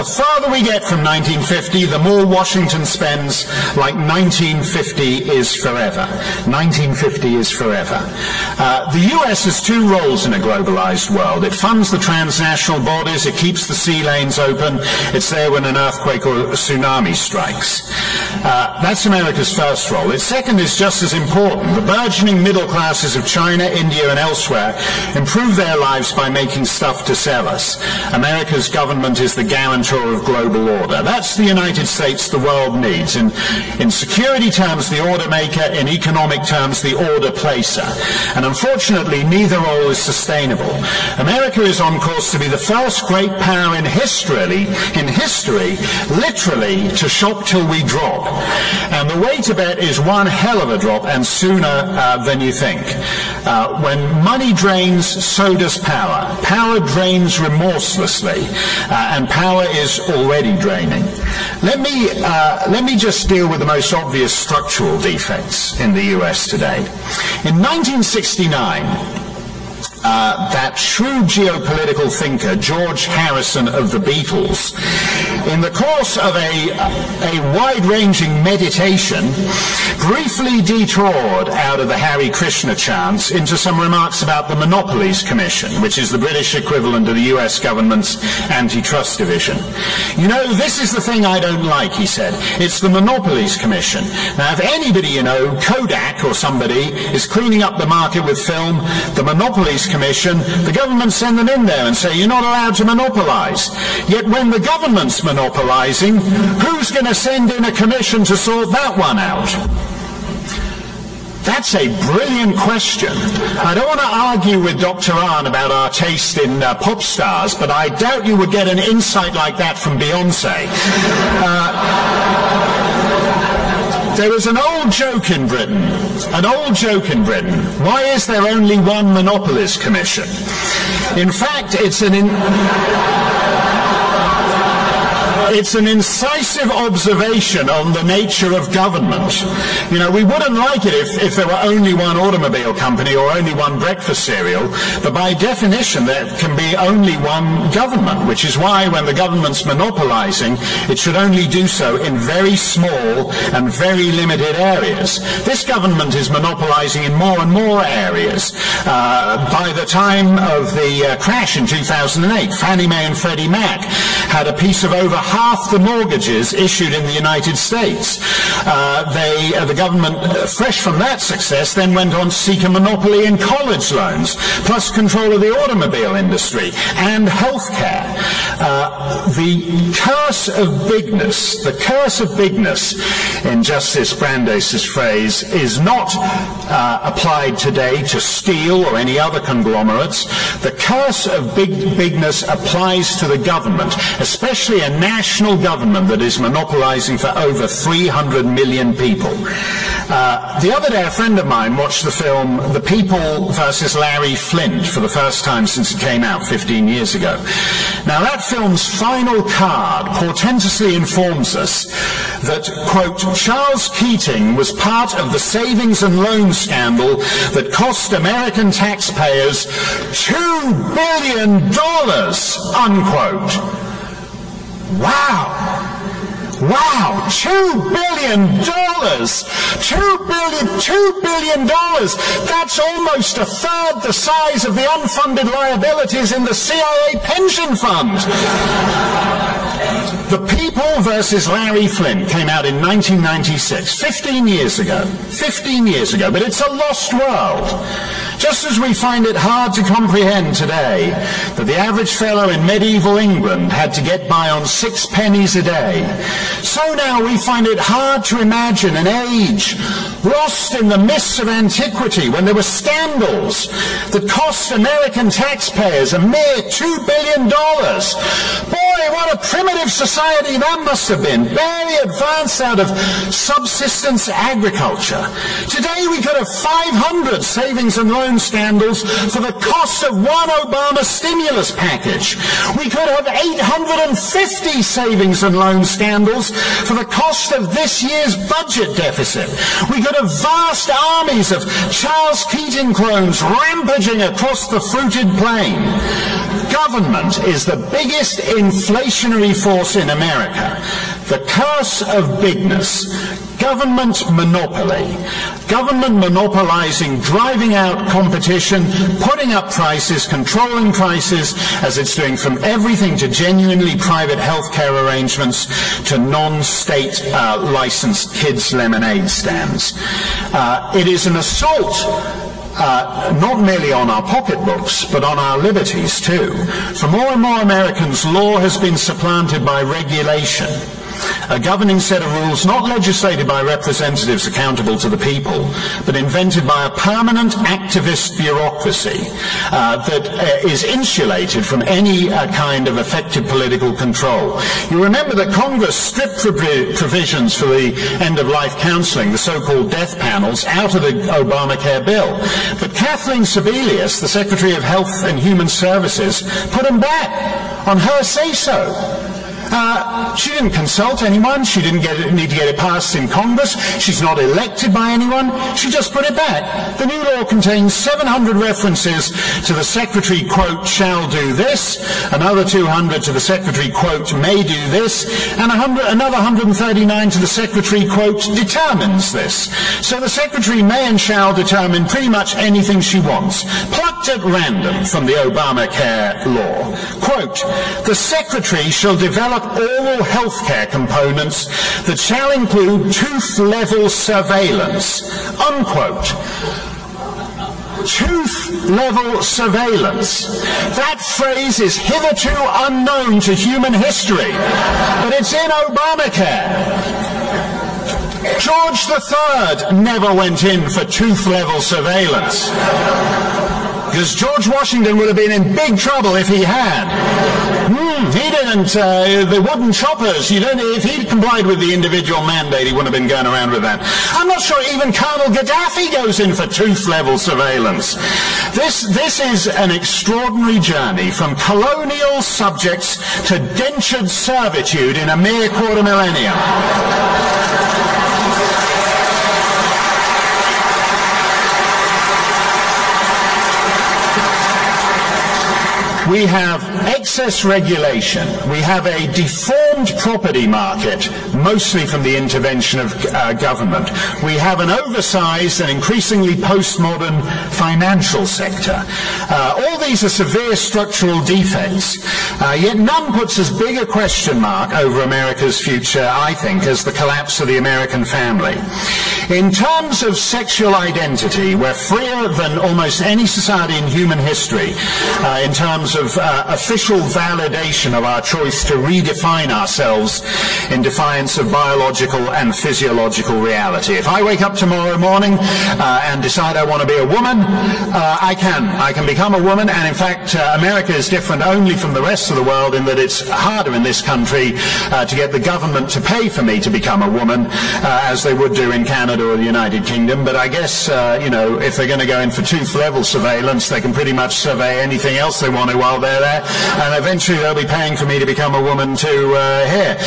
the farther we get from 1950, the more Washington spends like 1950 is forever. 1950 is forever. The US has two roles in a globalized world. It funds the transnational borders, it keeps the sea lanes open, it's there when an earthquake or a tsunami strikes. That's America's first role. Its second is just as important. The burgeoning middle classes of China, India and elsewhere improve their lives by making stuff to sell us. America's government is the guarantor of global order. That's the United States the world needs. In security terms, the order maker. In economic terms, the order placer. And unfortunately, neither role is sustainable. America is on course to be the first great power in history, literally, to shop till we drop. And the way to bet is one hell of a drop, and sooner than you think. When money drains, so does power. Power drains remorselessly, and power is already draining. Let me just deal with the most obvious structural defects in the US today. In 1969, that shrewd geopolitical thinker, George Harrison of the Beatles, in the course of a wide-ranging meditation, briefly detoured out of the Hare Krishna chants into some remarks about the Monopolies Commission, which is the British equivalent of the US government's antitrust division. You know, this is the thing I don't like, he said. It's the Monopolies Commission. Now, if anybody you know, Kodak or somebody, is cleaning up the market with film, the Monopolies Commission, the government send them in there and say, you're not allowed to monopolize. Yet when the government's monopolizing, who's going to send in a commission to sort that one out? That's a brilliant question. I don't want to argue with Dr. Ahn about our taste in pop stars, but I doubt you would get an insight like that from Beyonce. There is an old joke in Britain. Why is there only one Monopolies Commission? In fact, it's an incisive observation on the nature of government. You know, we wouldn't like it if there were only one automobile company or only one breakfast cereal, but by definition there can be only one government, which is why when the government's monopolizing, it should only do so in very small and very limited areas. This government is monopolizing in more and more areas. By the time of the crash in 2008, Fannie Mae and Freddie Mac had a piece of over half the mortgages issued in the United States. The government, fresh from that success, then went on to seek a monopoly in college loans, plus control of the automobile industry and healthcare. The curse of bigness, in Justice Brandeis' phrase, is not applied today to steel or any other conglomerates. The curse of bigness applies to the government, especially a national government that is monopolizing for over 300 million people. The other day, a friend of mine watched the film The People versus Larry Flint for the first time since it came out 15 years ago. Now, that film's final card portentously informs us that, quote, Charles Keating was part of the savings and loan scandal that cost American taxpayers $2 billion, unquote. Wow, $2 billion. $2 billion. That's almost a third the size of the unfunded liabilities in the CIA pension fund. The People versus Larry Flint came out in 1996, 15 years ago, but it's a lost world. Just as we find it hard to comprehend today that the average fellow in medieval England had to get by on 6 pennies a day, so now we find it hard to imagine an age lost in the mists of antiquity when there were scandals that cost American taxpayers a mere $2 billion. Boy, what a primitive society that must have been, barely advanced out of subsistence agriculture. Today we could have 500 savings and loan scandals for the cost of one Obama stimulus package. We could have 850 savings and loan scandals for the cost of this year's budget deficit. We could have vast armies of Charles Keating clones rampaging across the fruited plain. Government is the biggest inflationary force in America. The curse of bigness. Government monopoly. Government monopolizing, driving out competition, putting up prices, controlling prices, as it's doing from everything to genuinely private healthcare arrangements to non-state licensed kids' lemonade stands. It is an assault not merely on our pocketbooks, but on our liberties too. For more and more Americans, law has been supplanted by regulation. A governing set of rules not legislated by representatives accountable to the people, but invented by a permanent activist bureaucracy that is insulated from any kind of effective political control. You remember that Congress stripped provisions for the end-of-life counseling, the so-called death panels, out of the Obamacare bill. But Kathleen Sebelius, the Secretary of Health and Human Services, put them back on her say-so. She didn't consult anyone. She didn't need to get it passed in Congress. She's not elected by anyone. She just put it back. The new law contains 700 references to the Secretary, quote, shall do this, another 200 to the Secretary, quote, may do this, and another 139 to the Secretary, quote, determines this. So the Secretary may and shall determine pretty much anything she wants, plucked at random from the Obamacare law. Quote, the Secretary shall develop all healthcare components that shall include tooth-level surveillance, unquote. Tooth-level surveillance. That phrase is hitherto unknown to human history, but it's in Obamacare. George III never went in for tooth-level surveillance, because George Washington would have been in big trouble if he had. He didn't, the wooden choppers, if he'd complied with the individual mandate, he wouldn't have been going around with that. I'm not sure even Colonel Gaddafi goes in for tooth-level surveillance. This is an extraordinary journey from colonial subjects to dentured servitude in a mere quarter millennium. We have excess regulation. We have a deformed property market, mostly from the intervention of government. We have an oversized and increasingly postmodern financial sector. All these are severe structural defects, yet none puts as big a question mark over America's future, I think, as the collapse of the American family. In terms of sexual identity, we're freer than almost any society in human history in terms of official validation of our choice to redefine ourselves in defiance of biological and physiological reality. If I wake up tomorrow morning and decide I want to be a woman, I can become a woman, and in fact America is different only from the rest of the world in that it's harder in this country to get the government to pay for me to become a woman as they would do in Canada or the United Kingdom. But I guess if they're going to go in for tooth-level surveillance, they can pretty much survey anything else they want to while they're there, and eventually they'll be paying for me to become a woman too here.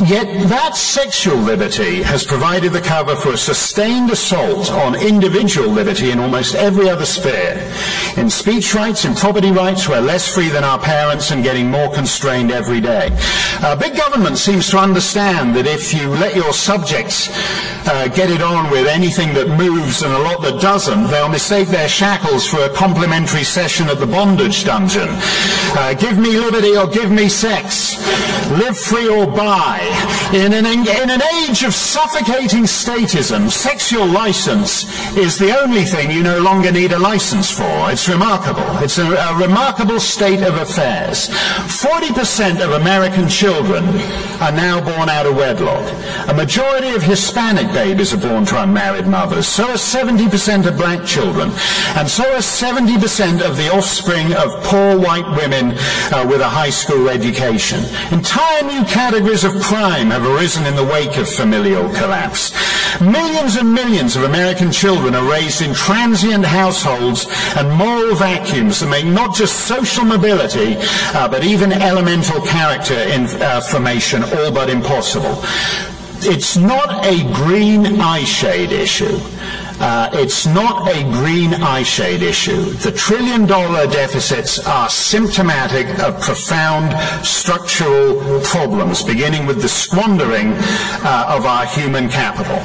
Yet that sexual liberty has provided the cover for a sustained assault on individual liberty in almost every other sphere. In speech rights, in property rights, we're less free than our parents and getting more constrained every day. Big government seems to understand that if you let your subjects get it on with anything that moves and a lot that doesn't, they'll mistake their shackles for a complimentary session at the bondage dungeon. Give me liberty or give me sex. Live free or die. In an age of suffocating statism, sexual license is the only thing you no longer need a license for. It's remarkable. It's a remarkable state of affairs. 40% of American children are now born out of wedlock. A majority of Hispanic babies are born to unmarried mothers. So are 70% of black children. And so are 70% of the offspring of poor white women with a high school education. Entire new categories of crime have arisen in the wake of familial collapse. Millions and millions of American children are raised in transient households and moral vacuums that make not just social mobility, but even elemental character formation all but impossible. It's not a green eye shade issue. It's not a green eyeshade issue. The trillion-dollar deficits are symptomatic of profound structural problems, beginning with the squandering of our human capital.